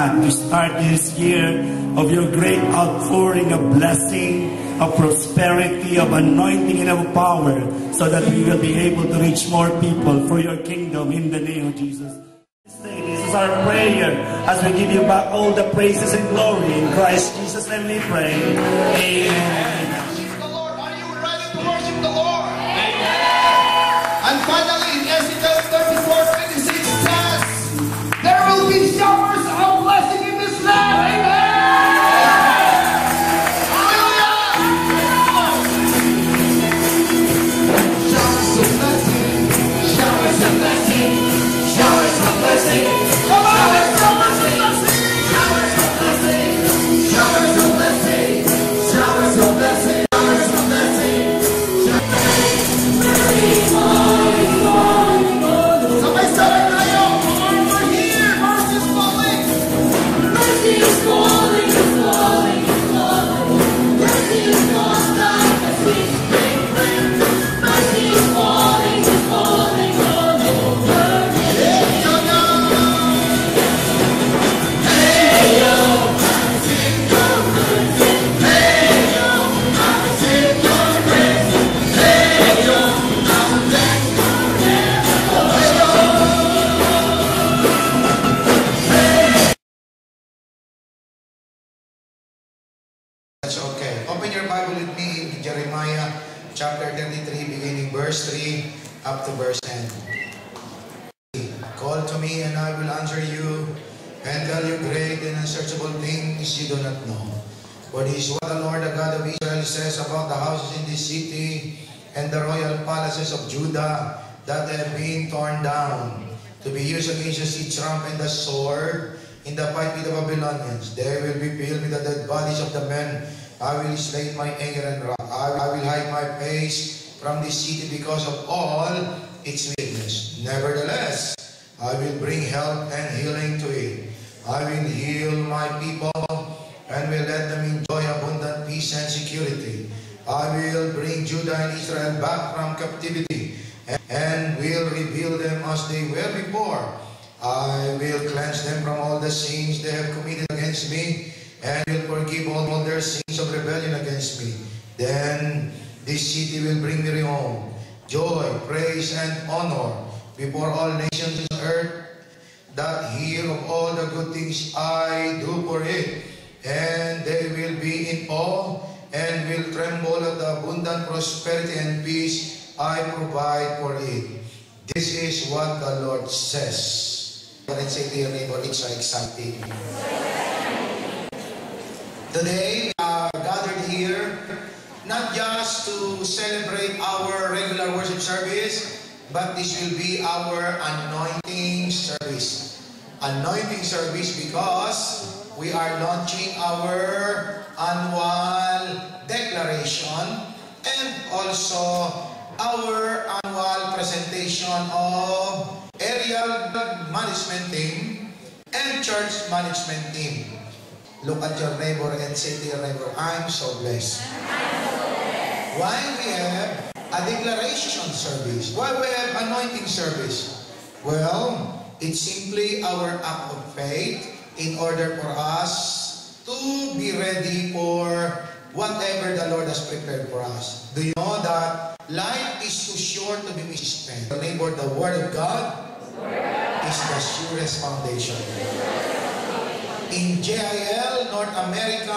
God, to start this year of your great outpouring of blessing, of prosperity, of anointing and of power, so that we will be able to reach more people for your kingdom in the name of Jesus. This is our prayer as we give you back all the praises and glory. In Christ Jesus' name we pray. Amen. Worship the Lord. Are you ready to worship the Lord? And finally, in Ezekiel 34:26 says, there will be showers of blessing in this land. Amen. Hallelujah. Showers of blessing. Showers of blessing. Showers of blessing. Come on, showers of blessing. Showers of blessing. Showers of blessing. Showers of blessing. Chapter 33, beginning verse 3 up to verse 10. Call to me and I will answer you and tell you great and unsearchable things you do not know. For this is what the Lord, the God of Israel, says about the houses in this city and the royal palaces of Judah that have been torn down to be used against the siege ramp and the sword in the fight with the Babylonians. They will be filled with the dead bodies of the men. I will slay my anger and wrath. I will hide my face from this city because of all its wickedness. Nevertheless, I will bring health and healing to it. I will heal my people and will let them enjoy abundant peace and security. I will bring Judah and Israel back from captivity and will rebuild them as they were before. I will cleanse them from all the sins they have committed against me and will forgive all their sins of rebellion against me. Then this city will bring me home joy, praise, and honor before all nations on earth that hear of all the good things I do for it. And they will be in awe and will tremble at the abundant prosperity and peace I provide for it. This is what the Lord says. And say to your neighbor, it's so exciting. Today, we are gathered here not just to celebrate our regular worship service, but this will be our anointing service. Anointing service because we are launching our annual declaration and also our annual presentation of aerial management team and church management team. Look at your neighbor and say to your neighbor, I'm so blessed. Why we have a declaration service? Why we have anointing service? Well, it's simply our act of faith in order for us to be ready for whatever the Lord has prepared for us. Do you know that life is too short to be misspent? Your neighbor, the Word of God is the surest foundation. In JIL, North America,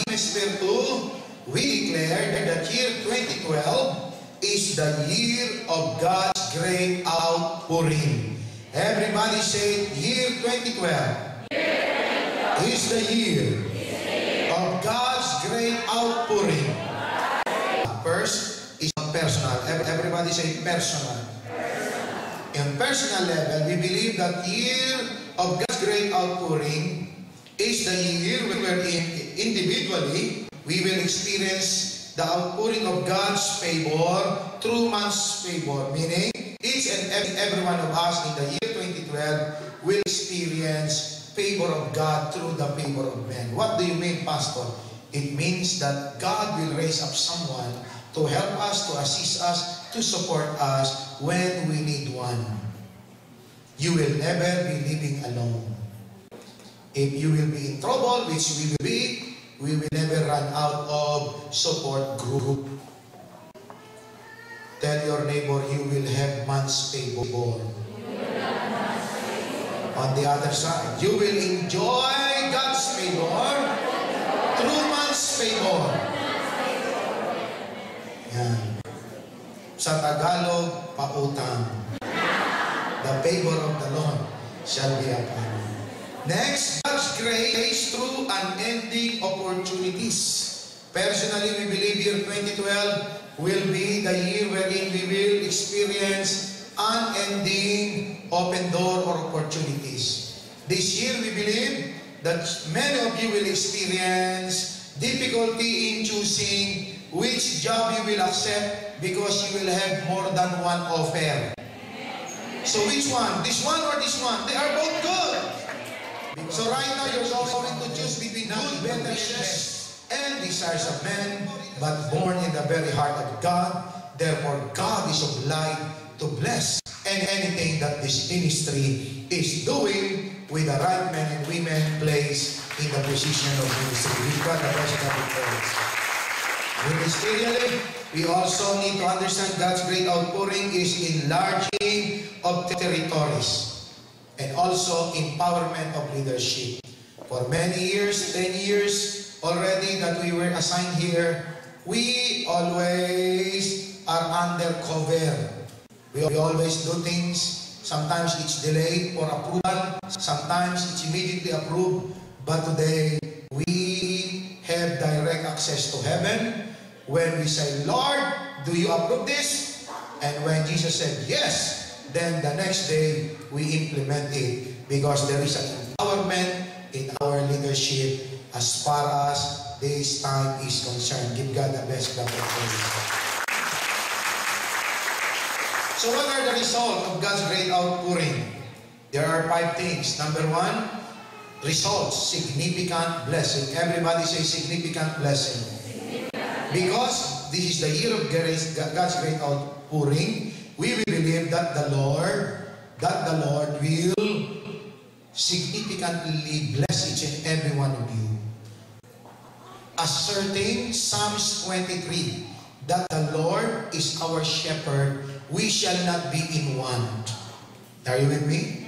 Hemisphere 2, we declare that year 2012 is the year of God's great outpouring. Everybody say, year 2012 is the year of God's great outpouring. First is personal. Everybody say personal. In personal level, we believe that year of God's great outpouring is the year where individually we will experience the outpouring of God's favor through man's favor. Meaning, each and every one of us in the year 2012 will experience favor of God through the favor of men. What do you mean, Pastor? It means that God will raise up someone to help us, to assist us, to support us when we need one. You will never be living alone. If you will be in trouble, which we will be, we will never run out of support group. Tell your neighbor, you will have months favor. On the other side, you will enjoy God's favor through man's favor. Yan. Sa Tagalog, pautang. The favor of the Lord shall be upon you. Next, God's grace through unending opportunities. Personally, we believe year 2012 will be the year wherein we will experience unending open door or opportunities. This year, we believe that many of you will experience difficulty in choosing which job you will accept because you will have more than one offer. So which one? This one or this one? They are both good. So right now, you're going to choose between good, better wishes and desires of men, but born in the very heart of God. Therefore, God is obliged to bless anything that this ministry is doing with the right men and women placed in the position of ministry. We've got the best of the praise. Ministerially, we also need to understand God's great outpouring is enlarging of territories and also empowerment of leadership. For many years, 10 years, already that we were assigned here, we always are under cover. We always do things. Sometimes it's delayed for approval. Sometimes it's immediately approved. But today, we have direct access to heaven. When we say, Lord, do you approve this? And when Jesus said, yes, then the next day, we implement it. Because there is an empowerment in our leadership as far as this time is concerned. Give God the best clap of praise. So what are the results of God's great outpouring? There are 5 things. Number 1, results, significant blessing. Everybody say significant blessing. Because this is the year of God's great outpouring, we will believe that the Lord will significantly bless each and every one of you. Asserting Psalms 23 that the Lord is our shepherd, we shall not be in want. Are you with me?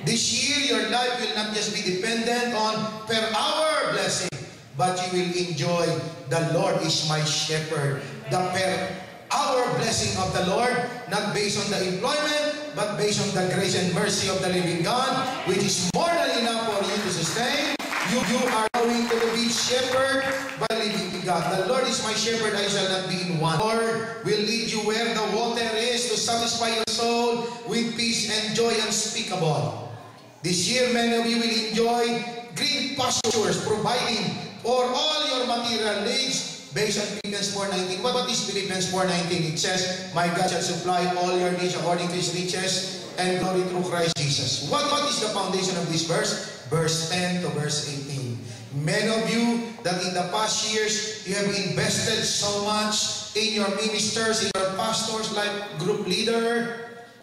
This year, your life will not just be dependent on per hour blessing, but you will enjoy the Lord is my shepherd. The per hour blessing of the Lord, not based on the employment, but based on the grace and mercy of the living God, which is more than enough for you to sustain. You are going to be shepherd by living God. The Lord is my shepherd, I shall not be in want. The Lord will lead you where the water is to satisfy your soul with peace and joy unspeakable. This year, many of you will enjoy green pastures, providing for all your material needs based on Philippians 4:19. What is Philippians 4:19? It says, my God shall supply all your needs according to His riches and glory through Christ Jesus. What is the foundation of this verse? Verse 10 to verse 18. Many of you that in the past years, you have invested so much in your ministers, in your pastors, like group leader.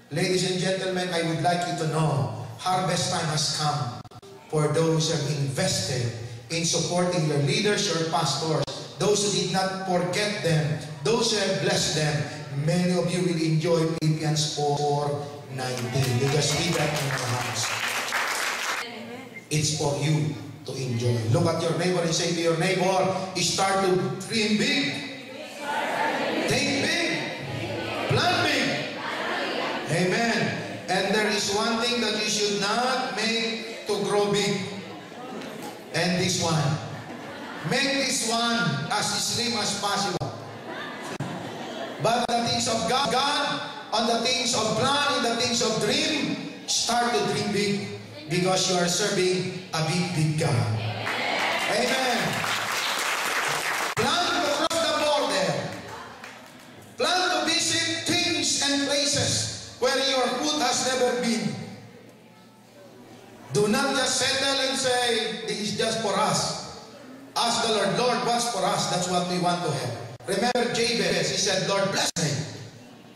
Ladies and gentlemen, I would like you to know, harvest time has come for those who have invested in supporting your leaders, your pastors, those who did not forget them, those who have blessed them. Many of you will enjoy Philippians 4:19 because we that in your house. It's for you to enjoy. Look at your neighbor and say to your neighbor, start to dream big, think big, plan big. Amen. And there is one thing that you should not make to grow big. And this one. Make this one as slim as possible. But the things of God, on the things of plan, in the things of dream, start to dream big. Because you are serving a big God. Amen. Plan to cross the border. Plan to visit things and places where your foot has never been. Do not just settle and say, this is just for us. Ask the Lord, Lord, what's for us? That's what we want to have. Remember Jabez, he said, Lord, bless me.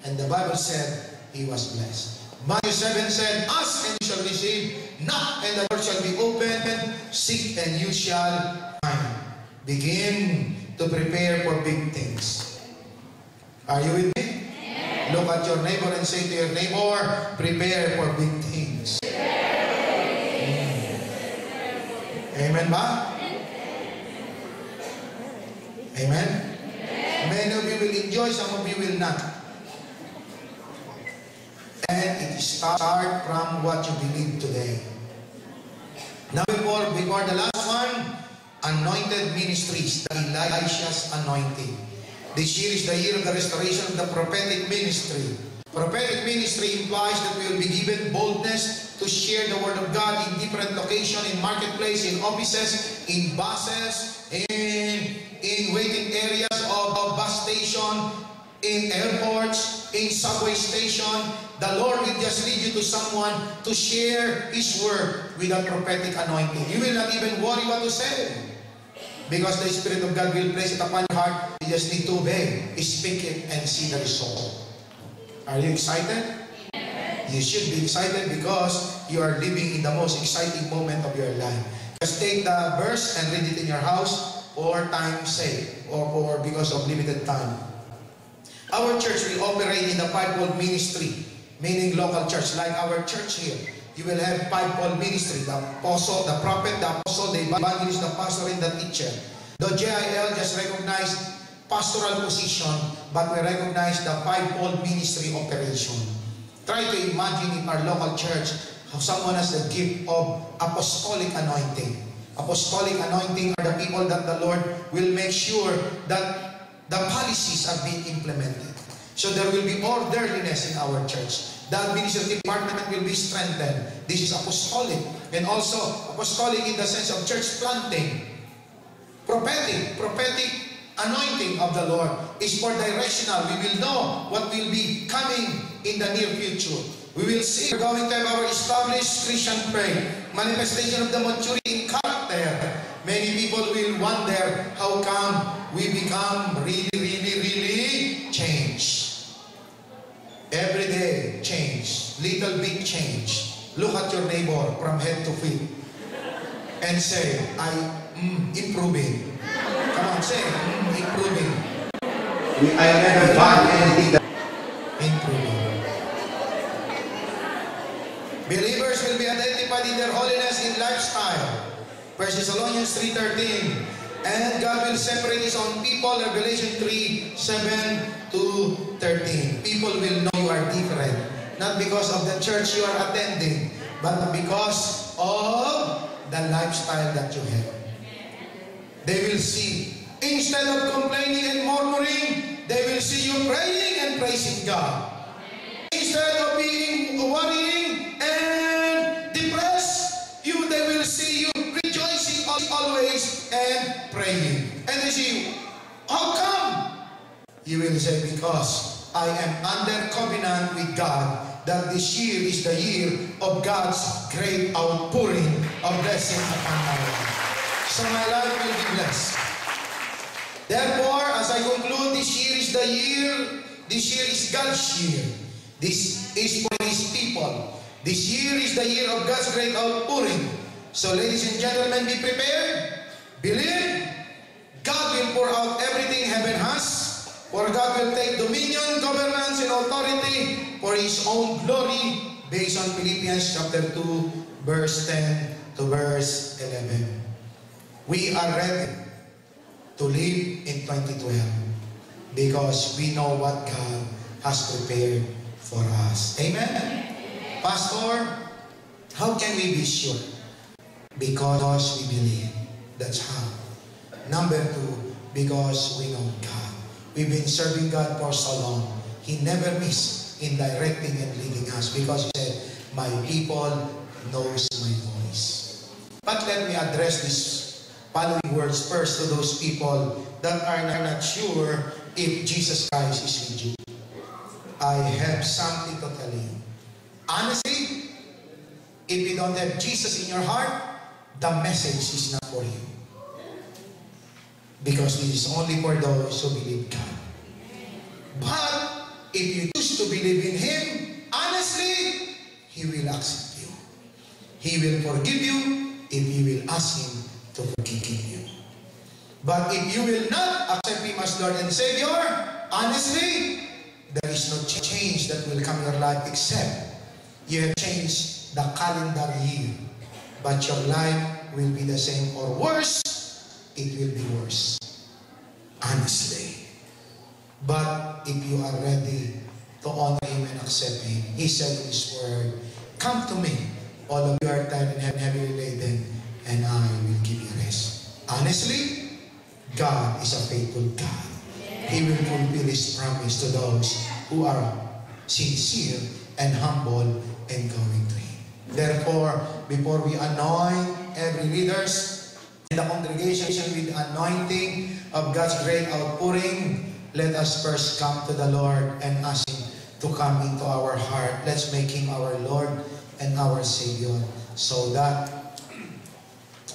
And the Bible said, he was blessed. Matthew 7 said, ask and you shall receive, knock and the door shall be opened, seek and you shall find. Begin to prepare for big things. Are you with me? Yes. Look at your neighbor and say to your neighbor, prepare for big things. Amen ba? Amen? Many of you will enjoy, some of you will not. And it starts from what you believe today. Now before the last one, anointed ministries, the Elisha's anointing. This year is the year of the restoration of the prophetic ministry. Prophetic ministry implies that we will be given boldness to share the word of God in different locations, in marketplace, in offices, in buses, in waiting areas of bus station, in airports, in subway station. The Lord will just lead you to someone to share His word with a prophetic anointing. You will not even worry what to say, because the Spirit of God will place it upon your heart. You just need to obey, speak it, and see the result. Are you excited? You should be excited because you are living in the most exciting moment of your life. Just take the verse and read it in your house for time's sake, or because of limited time. Our church will operate in the fivefold ministry, meaning local church, like our church here. You will have fivefold ministry: the apostle, the prophet, the apostle, the evangelist, the pastor, and the teacher. The JIL just recognized pastoral position, but we recognize the fivefold ministry operation. Try to imagine in our local church how someone has the gift of apostolic anointing. Apostolic anointing are the people that the Lord will make sure that the policies are being implemented. So there will be orderliness in our church. The administrative department will be strengthened. This is apostolic. And also apostolic in the sense of church planting. Prophetic anointing of the Lord is for directional. We will know what will be coming in the near future. We will see. We're going to have our established Christian faith, manifestation of the maturity in character. Many people will wonder how come we become really changed. Every day change, little bit change. Look at your neighbor from head to feet and say, improving. Come on, say, improving. I never find anything that improving. Believers will be identified in their holiness in lifestyle. 1 Thessalonians 3:13. And God will separate His own people. Revelation 3:7 to 13. People will know you are different. Not because of the church you are attending, but because of the lifestyle that you have. They will see, instead of complaining and murmuring, they will see you praying and praising God. Instead of being worrying and depressed, they will see you rejoicing always and praying. And they see, how come? You will say, because I am under covenant with God that this year is the year of God's great outpouring of blessing upon my life. So my life will be blessed. Therefore, as I conclude, this year is God's year. This is for His people. This year is the year of God's great outpouring. So ladies and gentlemen, be prepared. Believe. God will pour out everything heaven has. For God will take dominion, governance, and authority for His own glory, based on Philippians chapter 2, verse 10 to verse 11. We are ready to live in 2012 because we know what God has prepared for us. Amen? Pastor, how can we be sure? Because we believe. That's how. Number 2, because we know God. We've been serving God for so long. He never missed in directing and leading us, because He said, my people knows my voice. But let me address these following words first to those people that are not sure if Jesus Christ is with you. I have something to tell you. Honestly, if you don't have Jesus in your heart, the message is not for you. Because this is only for those who believe God. But if you choose to believe in Him, honestly, He will accept you. He will forgive you if you will ask Him to forgive you. But if you will not accept Him as Lord and Savior, honestly, there is no change that will come in your life except you have changed the calendar year. But your life will be the same or worse. It will be worse. Honestly. But if you are ready to honor Him and accept Him, He said in His Word, come to me, all of you are tired and heavily laden, and I will give you rest. Honestly, God is a faithful God. He will fulfill His promise to those who are sincere and humble and going to Him. Therefore, before we anoint every leaders in the congregation with anointing of God's great outpouring, let us first come to the Lord and ask Him to come into our heart. Let's make Him our Lord and our Savior so that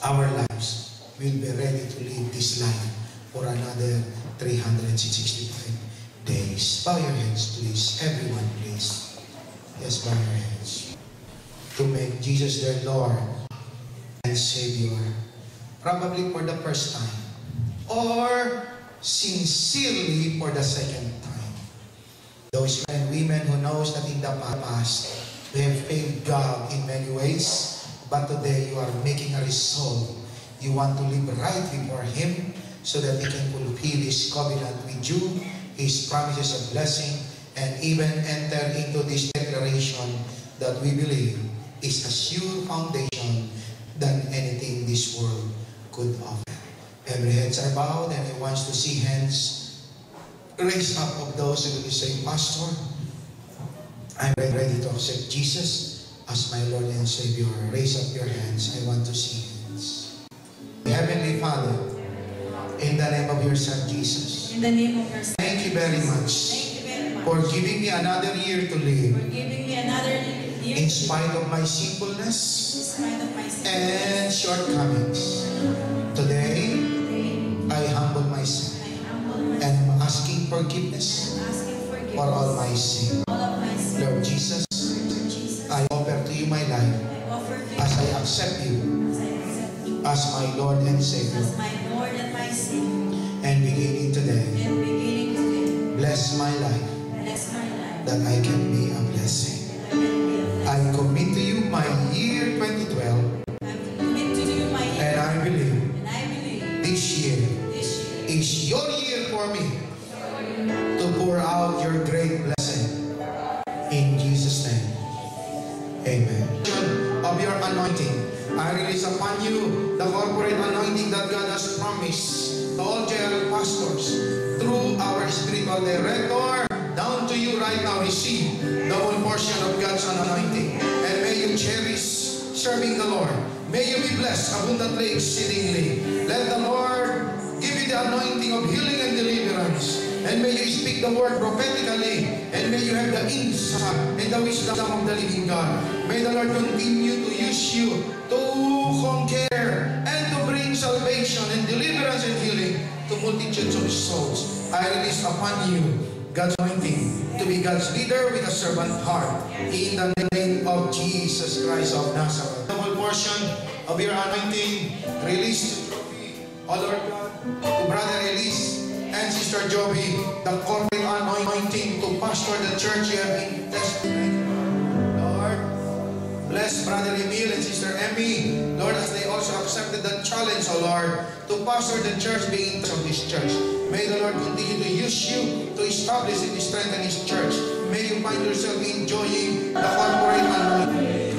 our lives will be ready to live this life for another 365 days. Bow your heads, please. Everyone, please. Yes, bow your heads. To make Jesus their Lord and Savior, probably for the first time, or sincerely for the second time. Those men and women who knows that in the past, we have failed God in many ways, but today you are making a resolve. You want to live right before Him so that He can fulfill His covenant with you, His promises of blessing, and even enter into this declaration that we believe is a sure foundation than anything this world could offer. Every heads are bowed, and I want to see hands raised up of those who will say, Pastor, I'm ready to accept Jesus as my Lord and Savior. Raise up your hands. I want to see hands. Heavenly Father, in the name of your Son Jesus, in the name of your Son, thank you very much for giving me another year to live. for giving me another year In spite of my sinfulness in spite of my sin. and shortcomings. Today, I humble myself I humble myself, and am asking forgiveness asking forgiveness for all my sin. all of my sin. Lord Jesus, Lord Jesus, I offer to you my life I offer to you as I accept you as I accept you as my Lord and Savior. as my Lord and my Savior. And beginning today, And beginning today, bless my life bless my life, that I can be a blessing. that I can be a I blessing. commit to you my year 2012, I commit to you my year, and I believe and I believe this year this year is your year for me to pour out your great blessing. In Jesus' name, amen. Of your anointing, I release upon you the corporate anointing that God has promised to all general pastors through our spiritual director. Down to you right now, receive double portion of God's anointing, and may you cherish serving the Lord. May you be blessed abundantly, exceedingly. Let the Lord give you the anointing of healing and deliverance. And may you speak the word prophetically. And may you have the insight and the wisdom of the living God. May the Lord continue to use you to conquer and to bring salvation and deliverance and healing to multitudes of souls. I release upon you God's anointing to be God's leader with a servant heart. In the name of Jesus Christ of Nazareth. Double portion of your anointing released, O Lord God, to Brother Elise and Sister Joby, the corporate anointing to pastor the church you have been tested. Lord, bless Brother Emil and Sister Emmy, Lord, as they also accepted the challenge, O Lord, to pastor the church, being of this church. May the Lord continue to use you to establish and strengthen His church. May you find yourself enjoying the corporate anointing.